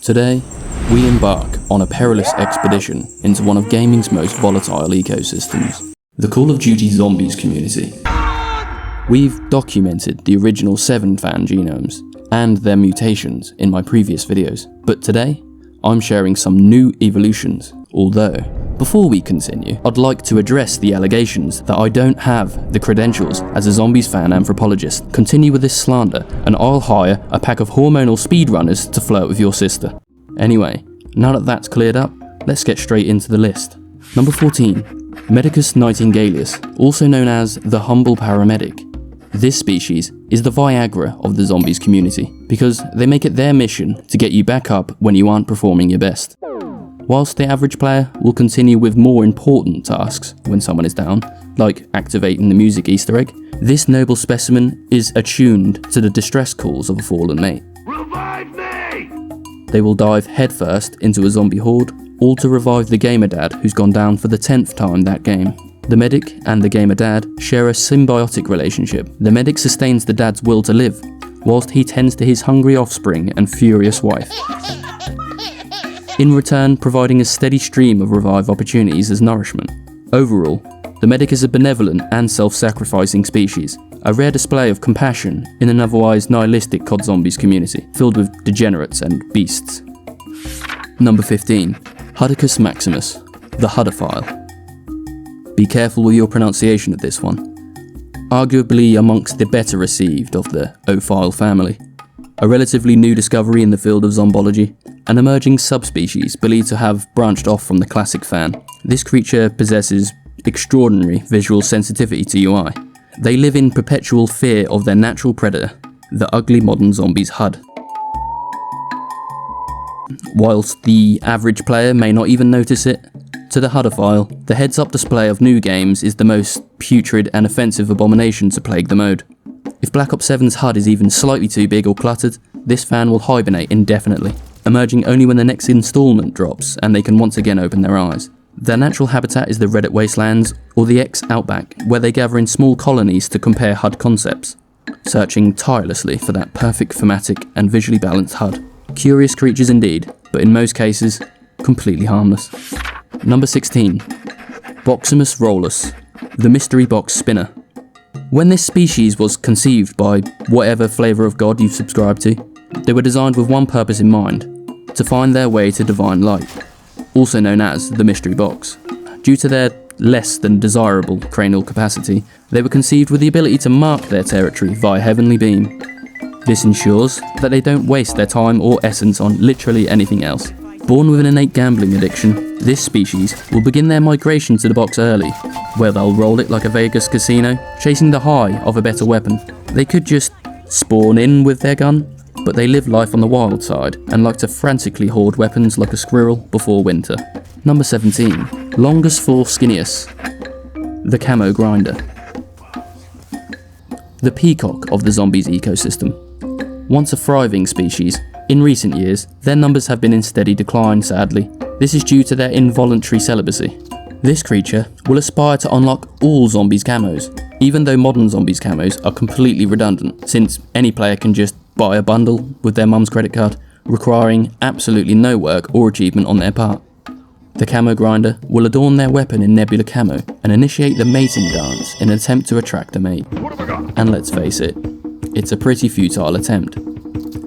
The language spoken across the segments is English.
Today, we embark on a perilous expedition into one of gaming's most volatile ecosystems, the Call of Duty Zombies community. We've documented the original 7 fan genomes and their mutations in my previous videos, but today, I'm sharing some new evolutions, although, before we continue, I'd like to address the allegations that I don't have the credentials as a Zombies fan anthropologist. Continue with this slander, and I'll hire a pack of hormonal speedrunners to flirt with your sister. Anyway, now that that's cleared up, let's get straight into the list. Number 14. Medicus nightingaleus, also known as the humble paramedic. This species is the Viagra of the Zombies community, because they make it their mission to get you back up when you aren't performing your best. Whilst the average player will continue with more important tasks when someone is down, like activating the music Easter egg, this noble specimen is attuned to the distress calls of a fallen mate. Revive me! They will dive headfirst into a zombie horde, all to revive the gamer dad who's gone down for the 10th time that game. The medic and the gamer dad share a symbiotic relationship. The medic sustains the dad's will to live, whilst he tends to his hungry offspring and furious wife, in return providing a steady stream of revive opportunities as nourishment. Overall, the medic is a benevolent and self-sacrificing species, a rare display of compassion in an otherwise nihilistic Cod Zombies community, filled with degenerates and beasts. Number 15. Hudicus maximus, the Hud-Ophile. Be careful with your pronunciation of this one. Arguably amongst the better received of the Ophile family. A relatively new discovery in the field of zombology, an emerging subspecies believed to have branched off from the classic fan. This creature possesses extraordinary visual sensitivity to UI. They live in perpetual fear of their natural predator, the ugly modern zombies Hud. Whilst the average player may not even notice it, to the Hud-Ophile, the heads-up display of new games is the most putrid and offensive abomination to plague the mode. If Black Ops 7's HUD is even slightly too big or cluttered, this fan will hibernate indefinitely, emerging only when the next installment drops and they can once again open their eyes. Their natural habitat is the Reddit wastelands or the X-Outback, where they gather in small colonies to compare HUD concepts, searching tirelessly for that perfect thematic and visually balanced HUD. Curious creatures indeed, but in most cases, completely harmless. Number 16. Boximus rollus, the mystery box spinner. When this species was conceived by whatever flavour of God you've subscribed to, they were designed with one purpose in mind: to find their way to divine light, also known as the mystery box. Due to their less than desirable cranial capacity, they were conceived with the ability to mark their territory via heavenly beam. This ensures that they don't waste their time or essence on literally anything else. Born with an innate gambling addiction, this species will begin their migration to the box early, where they'll roll it like a Vegas casino, chasing the high of a better weapon. They could just spawn in with their gun, but they live life on the wild side and like to frantically hoard weapons like a squirrel before winter. Number 17. Longus skinnius, the Camo Grinder. The peacock of the zombies ecosystem. Once a thriving species, in recent years, their numbers have been in steady decline, sadly. This is due to their involuntary celibacy. This creature will aspire to unlock all zombies camos, even though modern zombies camos are completely redundant, since any player can just buy a bundle with their mum's credit card, requiring absolutely no work or achievement on their part. The Camo Grinder will adorn their weapon in nebula camo and initiate the mating dance in an attempt to attract a mate. And let's face it, it's a pretty futile attempt.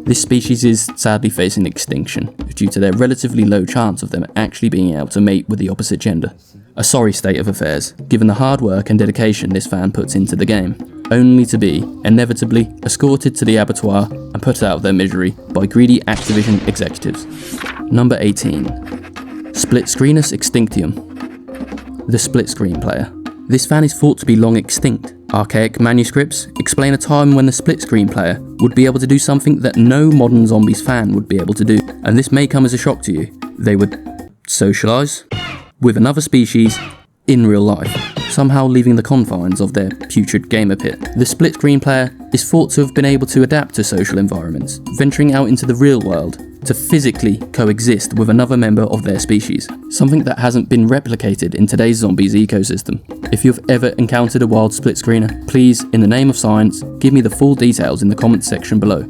This species is sadly facing extinction due to their relatively low chance of them actually being able to mate with the opposite gender. A sorry state of affairs, given the hard work and dedication this fan puts into the game, only to be, inevitably, escorted to the abattoir and put out of their misery by greedy Activision executives. Number 18. Split-Screenus extinctium, the split-screen player. This fan is thought to be long extinct. Archaic manuscripts explain a time when the split-screen player would be able to do something that no modern zombies fan would be able to do, and this may come as a shock to you. They would socialise with another species in real life, somehow leaving the confines of their putrid gamer pit. The split-screen player is thought to have been able to adapt to social environments, venturing out into the real world to physically coexist with another member of their species, something that hasn't been replicated in today's zombies ecosystem. If you've ever encountered a wild split screener, please, in the name of science, give me the full details in the comments section below.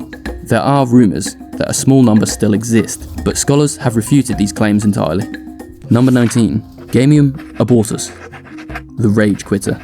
There are rumours that a small number still exist, but scholars have refuted these claims entirely. Number 19. Gamium abortus, the rage quitter.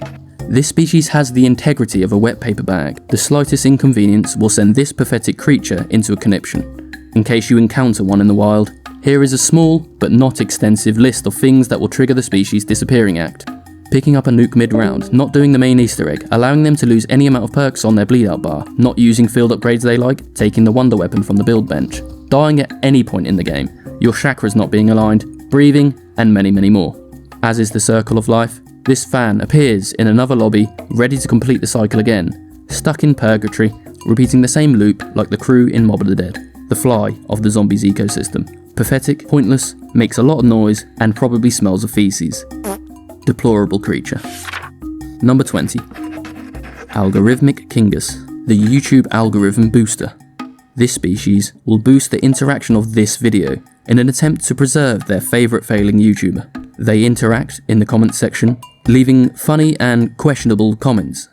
This species has the integrity of a wet paper bag. The slightest inconvenience will send this pathetic creature into a conniption. In case you encounter one in the wild, here is a small, but not extensive list of things that will trigger the species' disappearing act. Picking up a nuke mid-round, not doing the main Easter egg, allowing them to lose any amount of perks on their bleed out bar, not using field upgrades they like, taking the wonder weapon from the build bench, dying at any point in the game, your chakras not being aligned, breathing, and many more. As is the circle of life, this fan appears in another lobby, ready to complete the cycle again, stuck in purgatory, repeating the same loop like the crew in Mob of the Dead, the fly of the zombies ecosystem. Pathetic, pointless, makes a lot of noise, and probably smells of feces. Deplorable creature. Number 20. Algorithmic Kingus, the YouTube algorithm booster. This species will boost the interaction of this video in an attempt to preserve their favourite failing YouTuber. They interact in the comments section, leaving funny and questionable comments.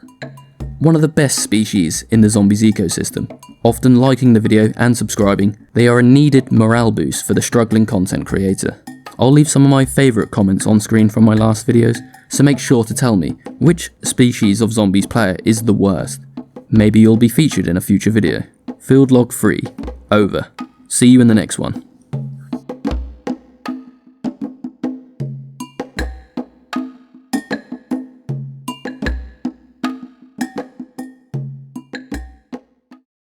One of the best species in the zombies ecosystem. Often liking the video and subscribing, they are a needed morale boost for the struggling content creator. I'll leave some of my favourite comments on screen from my last videos, so make sure to tell me which species of zombies player is the worst. Maybe you'll be featured in a future video. Field log 3. Over. See you in the next one.